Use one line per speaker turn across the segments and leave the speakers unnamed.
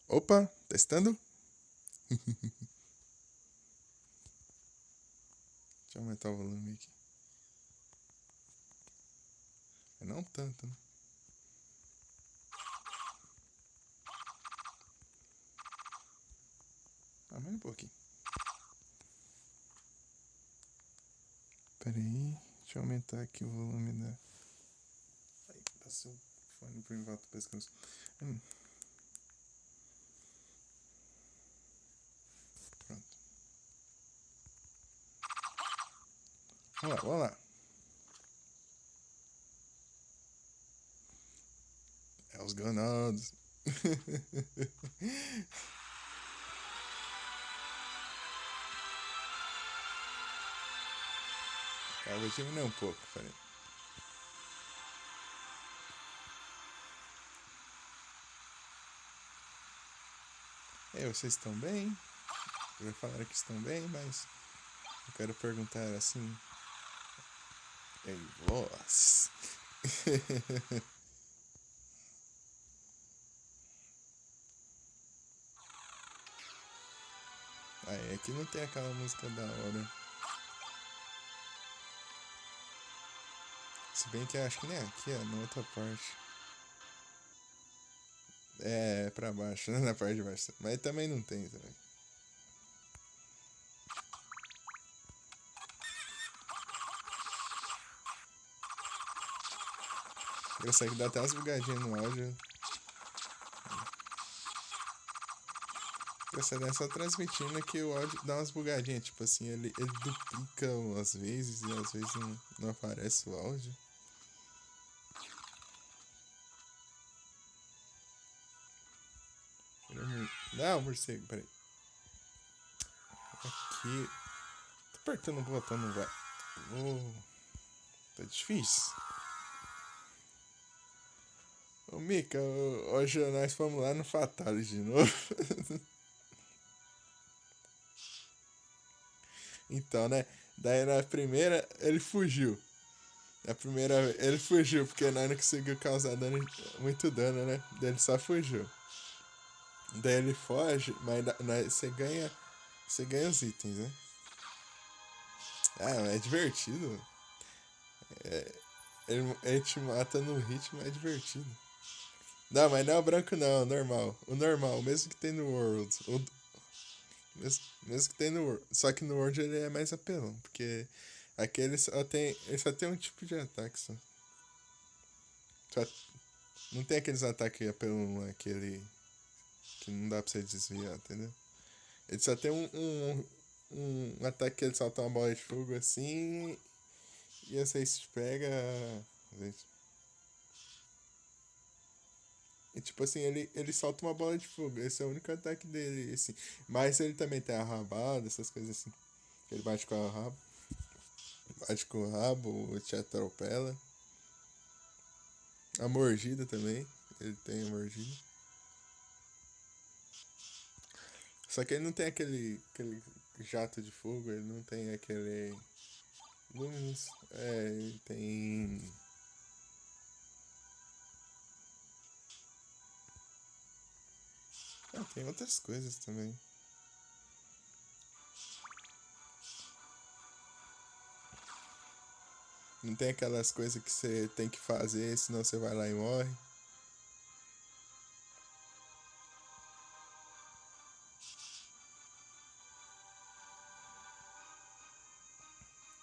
Opa, testando? Deixa eu aumentar o volume aqui. Não tanto, né? Mais um pouquinho. Pera aí, deixa eu aumentar aqui o volume da... Ai, passou o fone por em volta do pescoço. Pronto. Vamos lá. É os ganados. Eu vou diminuir um pouco, peraí. Vocês estão bem? Já falaram que estão bem, mas eu quero perguntar assim. Ei, voz. Aqui não tem aquela música da hora. Se bem que eu acho que nem aqui, ó, na outra parte. É, pra baixo, né? Na parte de baixo. Mas também não tem também. Engraçado que dá até umas bugadinhas no áudio. Engraçado é só transmitindo que o áudio dá umas bugadinhas. Tipo assim, ele duplica às vezes e às vezes não aparece o áudio. Não, morcego, peraí. Aqui. Tô apertando o botão, não vai. Oh, tá difícil. Ô Mika, hoje nós fomos lá no Fatalis de novo. Então, né? Daí na primeira ele fugiu. Na primeira vez ele fugiu, porque nós não conseguiu causar muito dano, né? Daí ele só fugiu. Daí ele foge, mas você ganha os itens, né? Ah, é divertido. Ele te mata no ritmo, é divertido. Não, mas não é o branco não, é o normal. O normal, o mesmo que tem no World. Mesmo que tem no World. Só que no World ele é mais apelão, porque aqui ele só tem um tipo de ataque só. Só não tem aqueles ataques apelão, aquele que não dá pra você desviar, entendeu? Ele só tem um ataque que ele solta uma bola de fogo assim. E você se pega. E tipo assim, ele solta uma bola de fogo. Esse é o único ataque dele, assim. Mas ele também tem a rabada, essas coisas assim. Ele bate com o rabo. Bate com o rabo, te atropela. A mordida também. Ele tem a mordida. Só que ele não tem aquele jato de fogo, ele não tem aquele. Luz. Ele tem. Ah, tem outras coisas também. Não tem aquelas coisas que você tem que fazer, senão você vai lá e morre.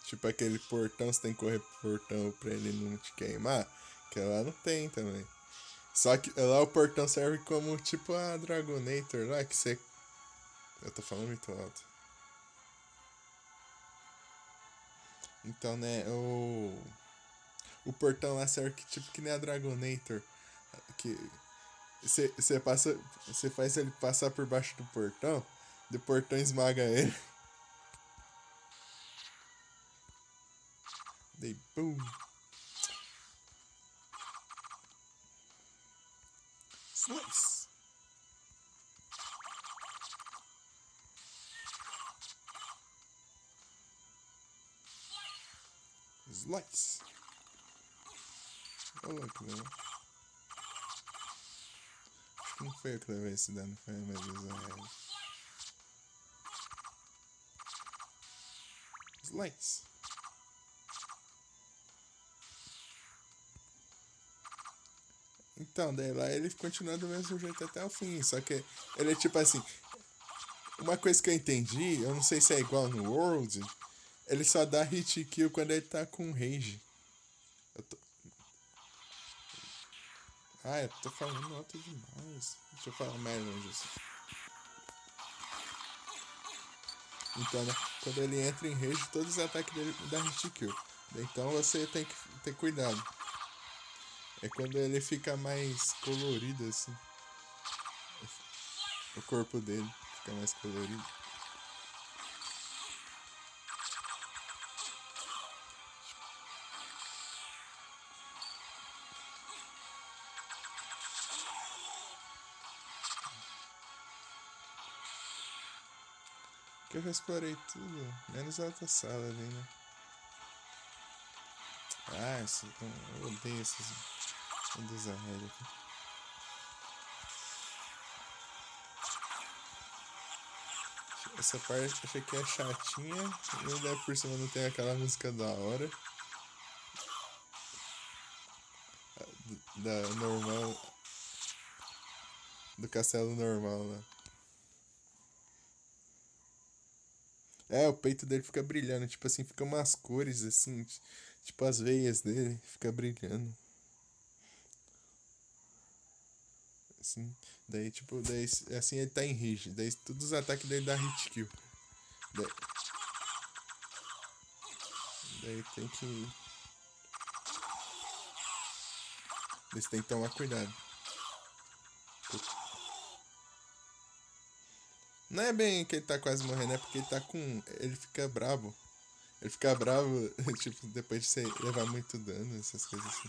Tipo aquele portão, você tem que correr pro portão pra ele não te queimar. Que lá não tem também. Só que lá o portão serve como tipo a Dragonator lá, que você. Eu tô falando muito alto. Então, né, o portão lá serve que, tipo que nem a Dragonator. Que você passa. Você faz ele passar por baixo do portão, e o portão esmaga ele. Daí, pum. Slice! Slice! Olha que legal. que não foi eu que levei esse dano, foi a Medusa Red. Slice. Então, daí lá ele continua do mesmo jeito até o fim. Só que ele é tipo assim. Uma coisa que eu entendi, eu não sei se é igual no World, ele só dá hit kill quando ele tá com rage. Eu tô... Ah, eu tô falando alto demais. Deixa eu falar mais longe assim. Então, né, quando ele entra em rage, todos os ataques dele dão hit kill. Então você tem que ter cuidado. É quando ele fica mais colorido assim. O corpo dele fica mais colorido. Que eu já explorei tudo, menos a outra sala ali, né? Ah, eu odeio esses Medusa Red aqui. Essa parte achei que é chatinha, e ainda por cima não tem aquela música da hora. Da normal. Do castelo normal lá. É, o peito dele fica brilhando, tipo assim, fica umas cores assim, tipo as veias dele, fica brilhando. Assim, daí tipo, daí assim ele tá em rage, daí todos os ataques dele dá hit kill. Daí, daí tem que. Daí você tem que tomar cuidado. Não é bem que ele tá quase morrendo, é porque ele tá com. Ele fica brabo. Ele fica bravo, tipo, depois de você levar muito dano, essas coisas assim.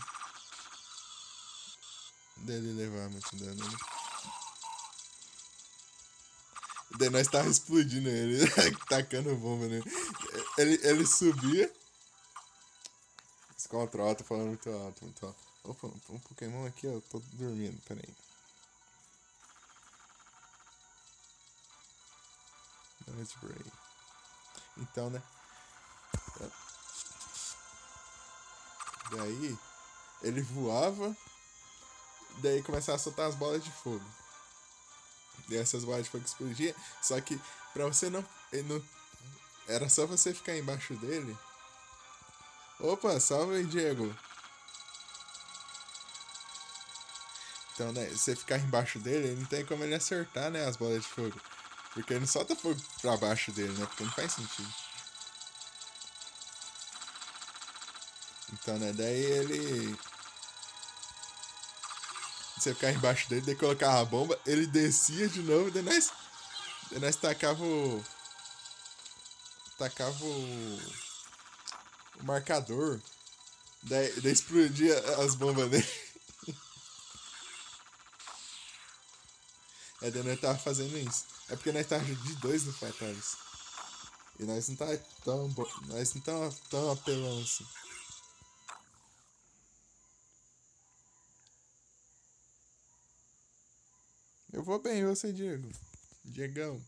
Dele levar muito dano, né? Daí nós tava explodindo ele, tacando bomba nele. Ele subia. Descontrola, tô falando muito alto, muito alto. Opa, um Pokémon aqui, eu tô dormindo, peraí. Night Brain. Então, né? Daí, ele voava, daí começava a soltar as bolas de fogo. E essas bolas de fogo explodiam, só que pra você não, não. Era só você ficar embaixo dele. Opa, salve aí, Diego. Então, né, você ficar embaixo dele, não tem como ele acertar, né, as bolas de fogo. Porque ele não solta fogo pra baixo dele, né? Porque não faz sentido. Então, né, daí ele. Você ficar embaixo dele, daí colocava a bomba, ele descia de novo, daí nós tacava o. Tacava o marcador. Daí explodia as bombas dele. É, daí nós tava fazendo isso. É porque nós tava de dois no Fatalis. E nós não tava tão. Nós não tava tão apelão assim. Eu vou bem, e você, Diego? Diegão.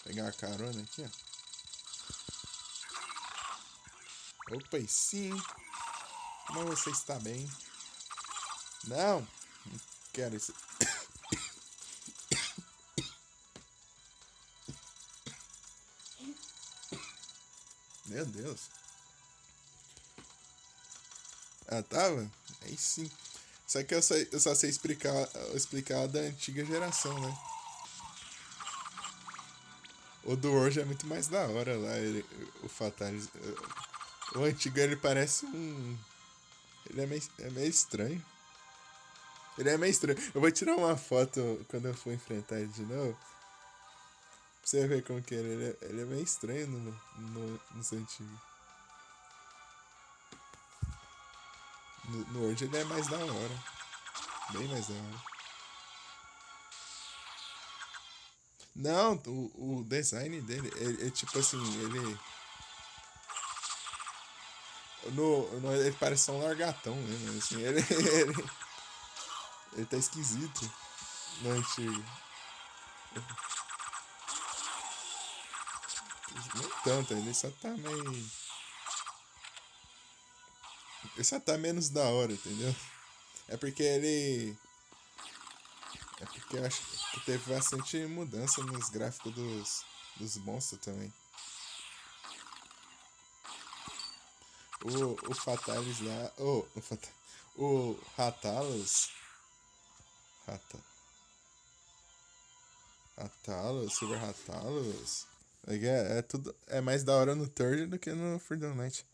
Pegar uma carona aqui, ó. Opa, e sim. Como você está bem? Não, não quero isso. Meu Deus. Ah, tava? Aí sim. Só que eu só sei explicar da antiga geração, né? O do hoje é muito mais da hora lá, o Fatalis. O antigo ele parece um. Ele é meio estranho. Ele é meio estranho. Eu vou tirar uma foto quando eu for enfrentar ele de novo. Pra você ver como que ele é meio estranho nos antigos. No hoje ele é mais da hora. Bem mais da hora. Não, o design dele é tipo assim, ele. Ele parece só um largatão mesmo, assim. Ele tá esquisito no antigo. Nem tanto, ele só tá meio. Ele só tá menos da hora, entendeu? É porque ele. É porque eu acho que teve bastante mudança nos gráficos dos monstros também. O Fatalis lá. O Ratalos. Rata, Ratalos, Silver Ratalos. É tudo. É mais da hora no Third do que no Freedom Night.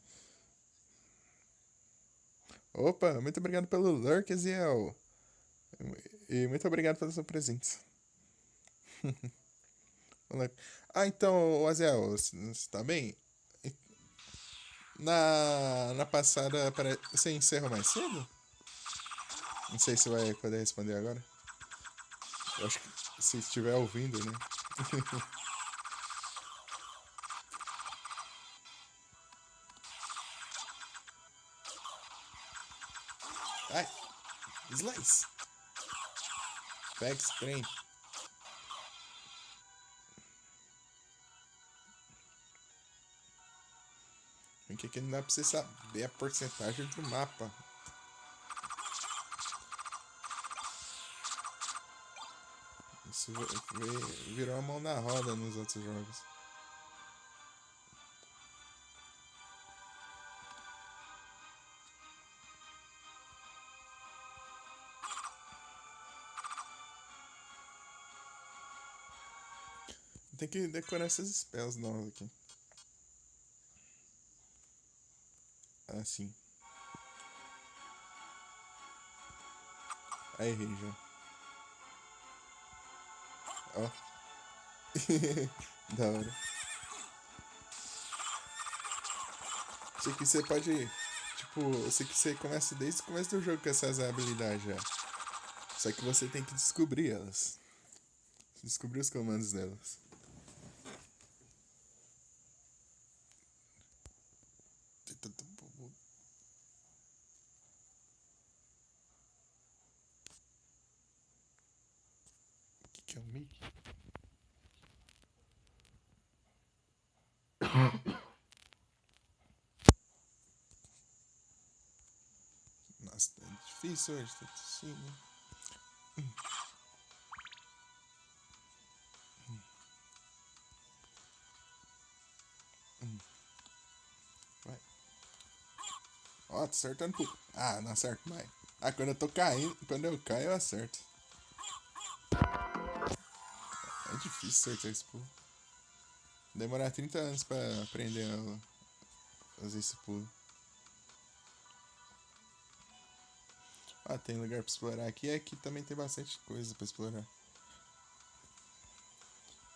Opa, muito obrigado pelo lurk, Ziel. E muito obrigado pelo seu presente. Ah, então, Azel, você tá bem? Na passada, você encerrou mais cedo? Não sei se vai poder responder agora. Eu acho que se estiver ouvindo, né? Ai, Slice! Pex trem. Porque aqui não dá pra você saber a porcentagem do mapa. Isso virou a mão na roda nos outros jogos. Tem que decorar essas spells novas aqui. Assim. Aí, errei já. Ó. Da hora. Isso aqui você pode. Tipo, isso aqui você começa desde o começo do jogo com essas habilidades já. Só que você tem que descobrir elas. Descobrir os comandos delas. O que é o Mickey? Nossa, tá difícil hoje, tá tossindo. Vai. Ó, tô acertando tudo. Ah, não acerto mais. Ah, quando eu tô caindo, quando eu caio, eu acerto. É difícil acertar esse pulo. Demorar 30 anos pra aprender a fazer esse pulo. Ah, tem lugar pra explorar aqui. E aqui também tem bastante coisa pra explorar.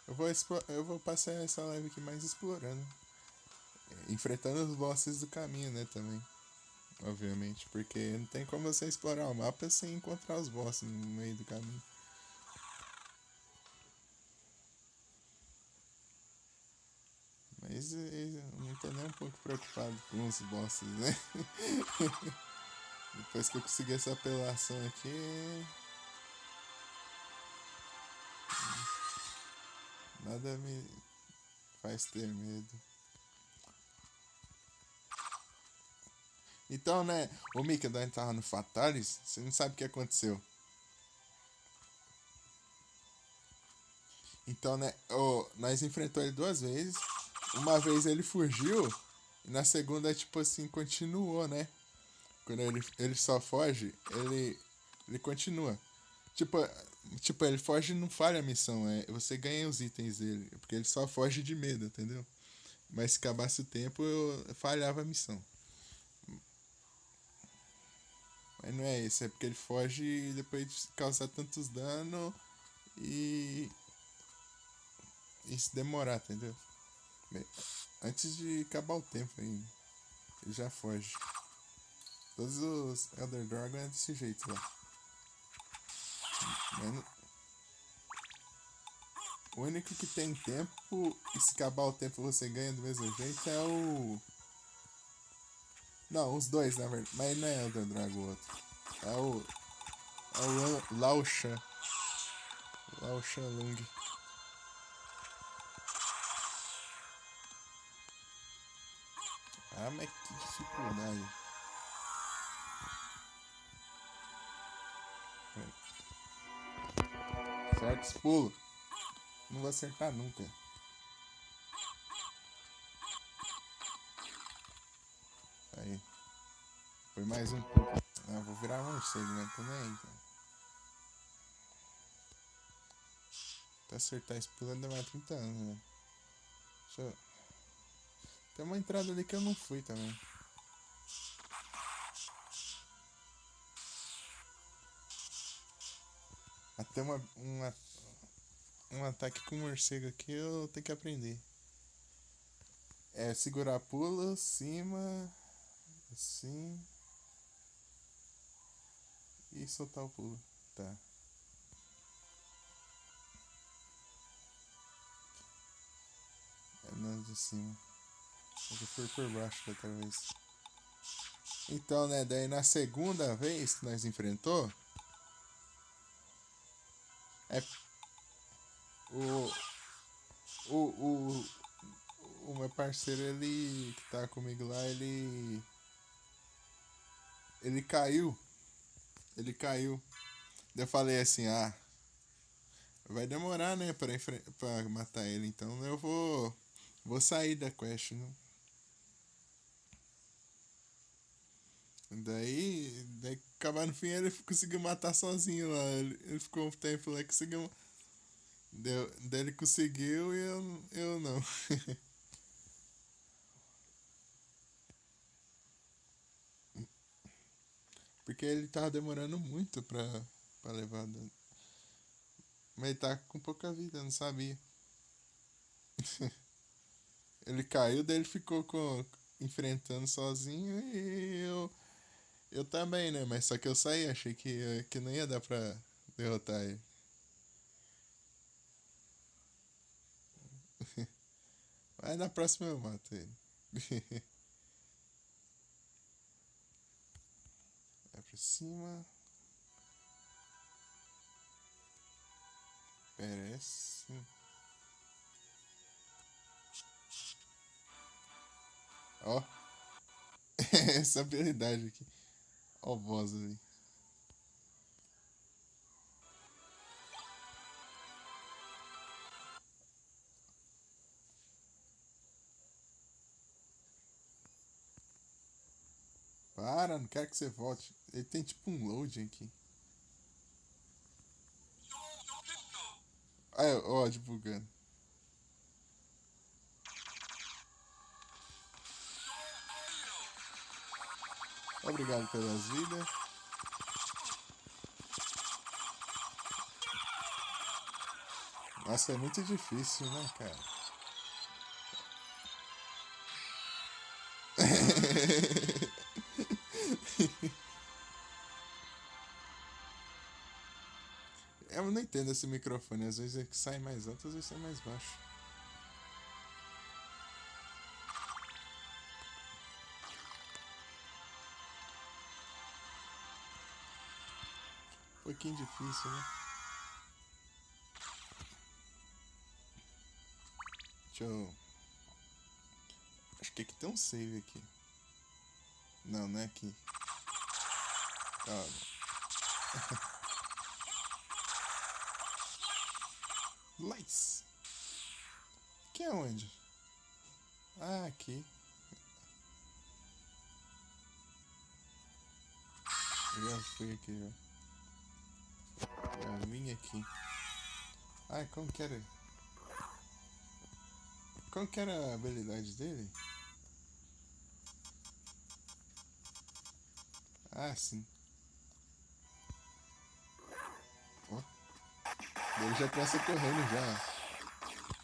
Eu vou passar essa live aqui mais explorando. Enfrentando os bosses do caminho, né, também. Obviamente. Porque não tem como você explorar o mapa sem encontrar os bosses no meio do caminho. Mas eu não tô nem um pouco preocupado com os bosses, né? Depois que eu consegui essa apelação aqui, nada me faz ter medo. Então, né, o Mika da tava no Fatalis, você não sabe o que aconteceu. Então, né, nós enfrentou ele duas vezes. Uma vez ele fugiu, e na segunda, tipo assim, continuou, né? Quando ele só foge, ele continua. Tipo, tipo, ele foge e não falha a missão, você ganha os itens dele, porque ele só foge de medo, entendeu? Mas se acabasse o tempo, eu falhava a missão. Mas não é isso, é porque ele foge e depois de causar tantos danos e. E se demorar, entendeu? Bem, antes de acabar o tempo ainda. Ele já foge. Todos os Elder Dragon é desse jeito lá. Mas o único que tem tempo e se acabar o tempo você ganha do mesmo jeito é o. Não, os dois, na verdade. Mas não é Elder Dragon o outro. É o. É o Lao Shan. Lao Shan Lung. Ah, mas que dificuldade. Fortes pulo. Não vou acertar nunca. Aí. Foi mais um pulo. Ah, vou virar um morcego, mas tô nem aí, cara. Pra acertar esse pulo demora 30 anos, né? Deixa eu... Tem uma entrada ali que eu não fui também. Até um ataque com morcego aqui eu tenho que aprender. É segurar pulo, cima, assim. E soltar o pulo. Tá. É não de cima. Eu fui por baixo da outra vez. Então, né, daí na segunda vez que nós enfrentou, é o o, o, o meu parceiro, ele que tá comigo lá, ele caiu. Ele caiu. Daí eu falei assim, vai demorar, né, pra matar ele, então eu vou sair da quest, né? Daí acabar no fim ele conseguiu matar sozinho lá. Ele ficou um tempo lá e conseguiu. Daí ele conseguiu e eu não. Porque ele tava demorando muito pra levar. Mas ele tá com pouca vida, eu não sabia. Ele caiu, daí ele ficou enfrentando sozinho e eu também, né? Mas só que eu saí, achei que não ia dar pra derrotar ele. Mas na próxima eu mato ele. Vai pra cima. Parece. Ó. Essa habilidade aqui. Ó o boss ali. Para, não quero que você volte. Ele tem tipo um loading aqui. Ah, ó, divulgando. Obrigado pelas vidas. Nossa, é muito difícil, né, cara? Eu não entendo esse microfone. Às vezes ele sai mais alto, às vezes sai mais baixo. Um pouquinho difícil, né? Deixa eu. Acho que aqui tem um save aqui. Não, não é aqui. Calma. Lights. Aqui é onde? Ah, aqui. Eu já fui aqui já. Já vim aqui. Ai, como que era? Como que era a habilidade dele? Ah, sim. Ó. Ele já começa correndo já.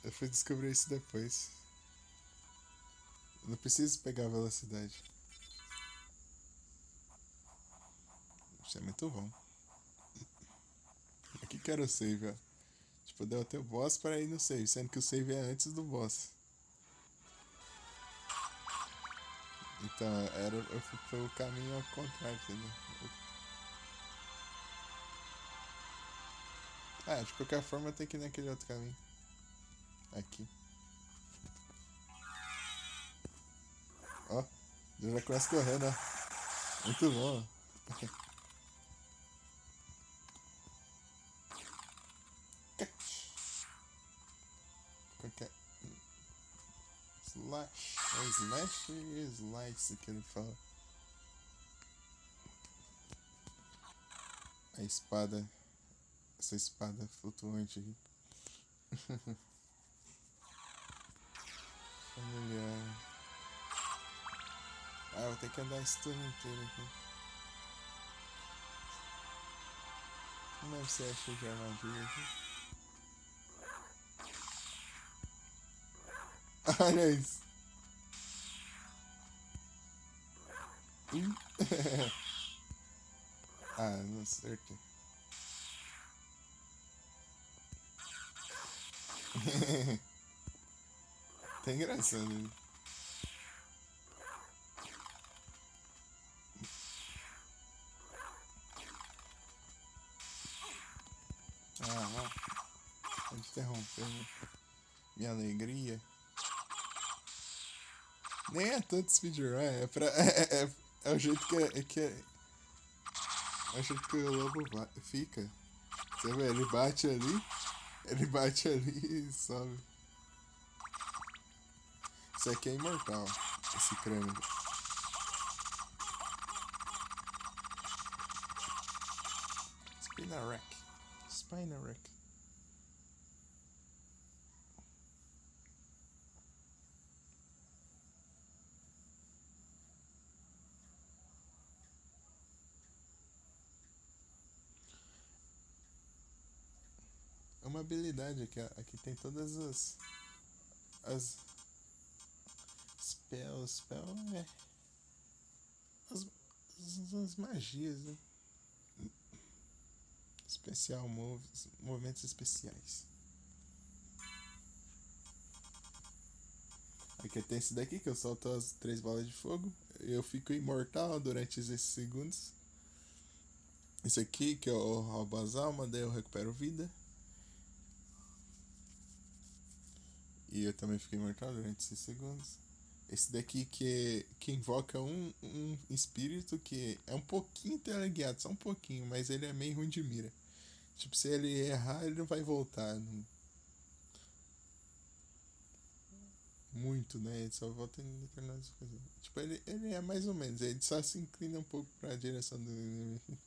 Eu fui descobrir isso depois. Eu não preciso pegar a velocidade. Isso é muito bom. Aqui que era o save, ó. Tipo, deu até o boss para ir no save, sendo que o save é antes do boss. Então, eu fui pelo caminho ao contrário, entendeu? Ah, de qualquer forma tem que ir naquele outro caminho. Aqui. Ó, eu já começo correndo, ó. Muito bom. Qualquer. Slash. É slash e slice que ele fala. A espada. Essa espada flutuante aqui. Familiar. Ah, eu vou ter que andar esse turno inteiro aqui. Não deve ser cheio de armadilha aqui. Olha isso. Ah, não acertei. Tá engraçado. Né? Ah, pode interromper minha alegria. Nem é tanto speedrun, é pra. É o jeito é o jeito que o lobo fica. Você vê, ele bate ali e sobe. Isso aqui é imortal, esse crânio. Spinarek. Spinarek. É uma habilidade aqui, aqui tem todas as spell é as, as magias, né? Especial moves, movimentos especiais. Aqui tem esse daqui que eu solto as 3 bolas de fogo. Eu fico imortal durante esses segundos. Esse aqui que eu roubo as almas, daí eu recupero vida. E eu também fico imortal durante esses segundos. Esse daqui que invoca um espírito que é um pouquinho teleguiado, só um pouquinho, mas ele é meio ruim de mira. Tipo, se ele errar, ele não vai voltar. Muito, né? Ele só volta em determinadas coisas. Tipo, ele é mais ou menos, ele só se inclina um pouco pra direção do inimigo.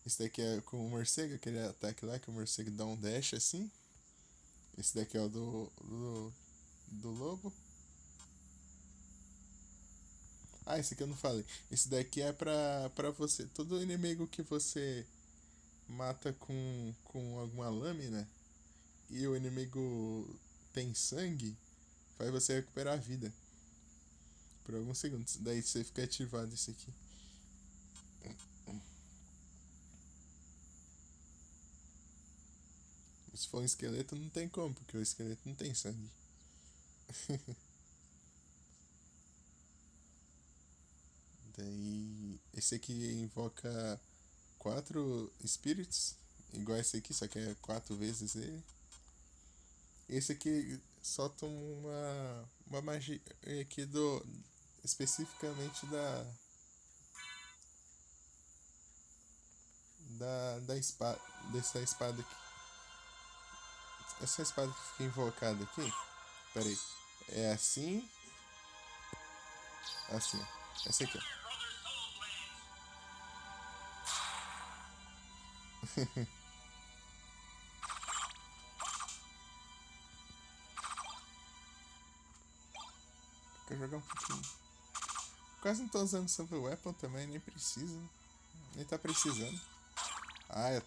Esse daqui é com o morcego, aquele ataque lá que o morcego dá um dash assim. Esse daqui é o do lobo. Ah, esse aqui eu não falei. Esse daqui é pra você. Todo inimigo que você mata com alguma lâmina e o inimigo tem sangue, faz você recuperar a vida por alguns segundos. Daí você fica ativado esse aqui. Se for um esqueleto, não tem como, porque o esqueleto não tem sangue. Daí, esse aqui invoca 4 espíritos, igual esse aqui, só que é 4 vezes ele. Esse aqui solta uma magia aqui especificamente da espada, dessa espada aqui. Essa espada que fica invocada aqui, peraí, é assim, assim, ó. Essa aqui, ó. Quer jogar um pouquinho. Quase não tô usando Super Weapon também, nem precisa. Nem tá precisando. Ah, eu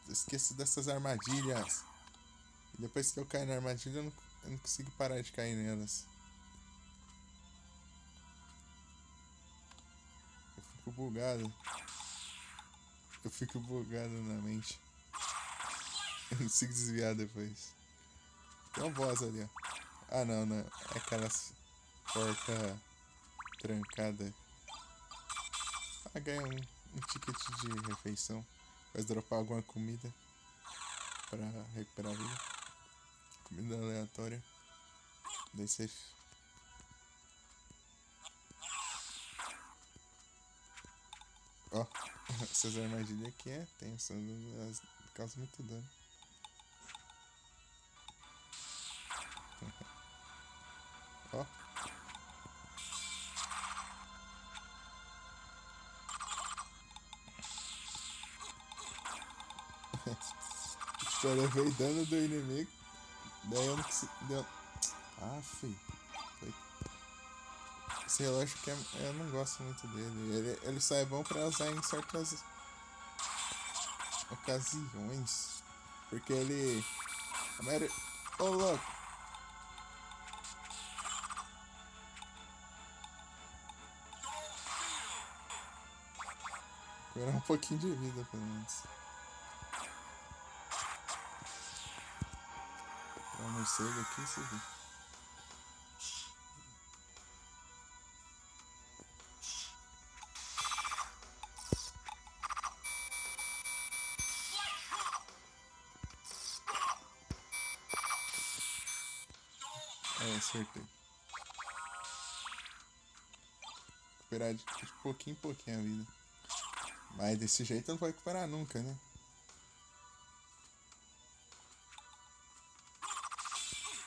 esqueço dessas armadilhas. E depois que eu caio na armadilha, eu não consigo parar de cair nelas. Eu fico bugado. Eu fico bugado na mente. Eu não consigo desviar depois. Tem um boss ali, ó. Ah, não, não. É aquelas. porta trancada. Ah, ganha um ticket de refeição. Vai dropar alguma comida pra recuperar a vida. Comida aleatória. Daí você... Ó, essas armadilhas aqui tem elas causam muito dano. Ó. Tipo, eu levei dano do inimigo. Daí eu não consegui... Ah, fi. Esse relógio que eu não gosto muito dele. Ele só é bom pra usar em certas ocasiões. Porque ele... Ô, louco! Recuperar um pouquinho de vida, pelo menos. Tem um morcego aqui, você vê. Acertei. Recuperar de pouquinho em pouquinho a vida. Mas desse jeito não vai recuperar nunca, né?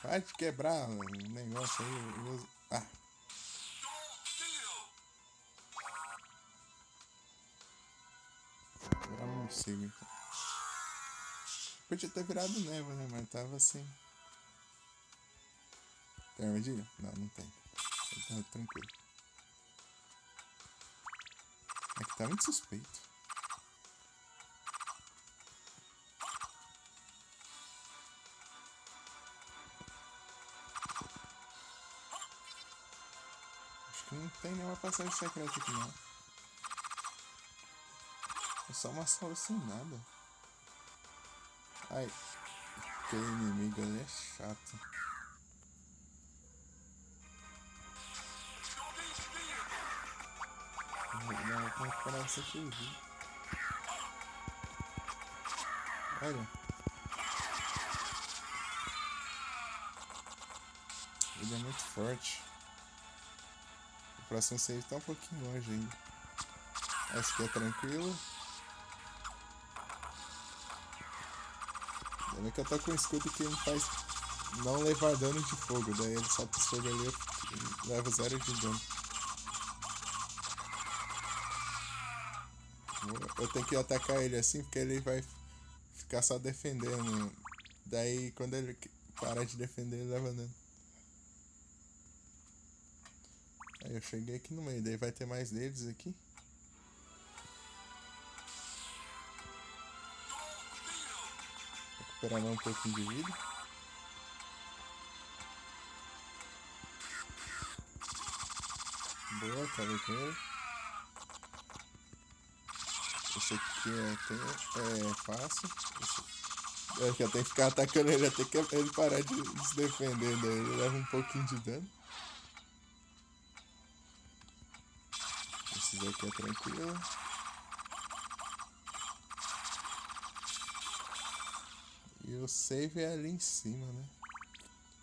Vai te quebrar o negócio aí. Ah! Virar um morcego então. Podia ter virado névoa, né? Mas tava assim. Tem armadilha? Não, não tem. Tá tranquilo. Aqui tá muito suspeito. Acho que não tem nenhuma passagem secreta aqui não. É só uma sala sem nada. Ai, aquele inimigo ali é chato. Não, vou recuperar essa TV. Olha. Ele é muito forte. O próximo save tá um pouquinho longe ainda. Esse aqui é tranquilo. Ainda que eu tô com um escudo que me faz não levar dano de fogo. Daí ele solta o fogo ali e leva 0 de dano. Eu tenho que atacar ele assim porque ele vai ficar só defendendo. Daí quando ele parar de defender ele leva dano. Aí eu cheguei aqui no meio, daí vai ter mais deles aqui. Recuperar um pouquinho de vida. Boa, acabei com ele. Esse aqui é fácil. Eu já tenho que ficar atacando ele até que ele parar de se defender. Daí ele leva um pouquinho de dano. Esse daqui é tranquilo. E o save é ali em cima, né?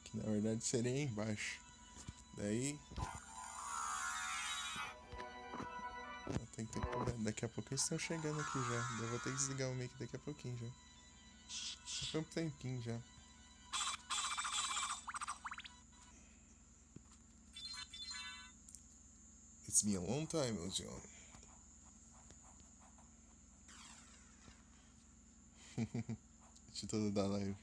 Que na verdade seria embaixo. Daí... eu tenho que ter cuidado. Daqui a pouco eles estão chegando aqui já. Eu vou ter que desligar o mic daqui a pouquinho já. Já foi um tempinho já. It's been a long time, John. Título da live.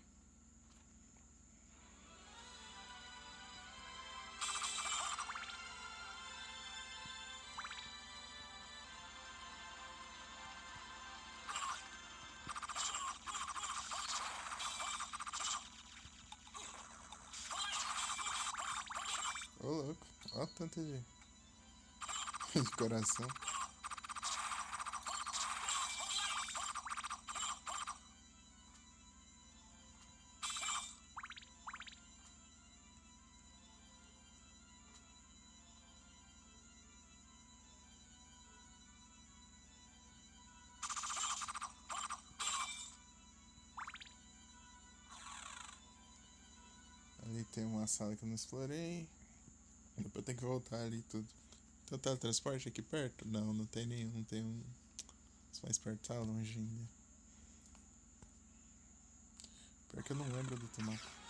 Ô louco, ó tanto de coração. Tem uma sala que eu não explorei. Depois eu tenho que voltar ali e tudo. Tem teletransporte aqui perto? Não, não tem nenhum. Não tem um. Se mais perto tá longe ainda. Pior que eu não lembro do outro mapa.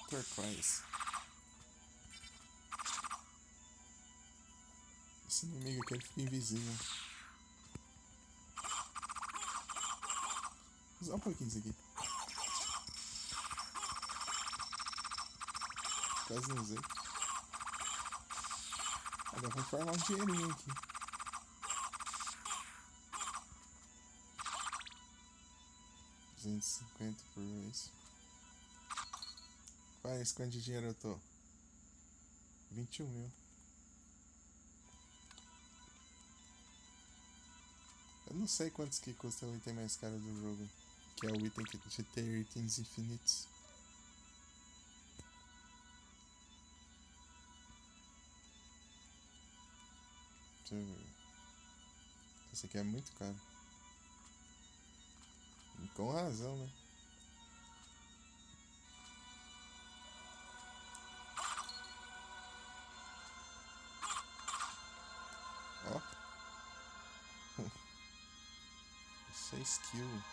Turquoise. Esse inimigo aqui ele fica invisível. Vou usar um pouquinho isso aqui. Quase não usei. Agora vamos farmar um dinheirinho aqui. R$250 por vez. Quanto de dinheiro eu tô? 21 mil. Eu não sei quantos que custa o item mais caro do jogo. Que é o item de ter itens infinitos. Deixa eu ver. Esse aqui é muito caro. E com razão, né? Ó. Isso é skill.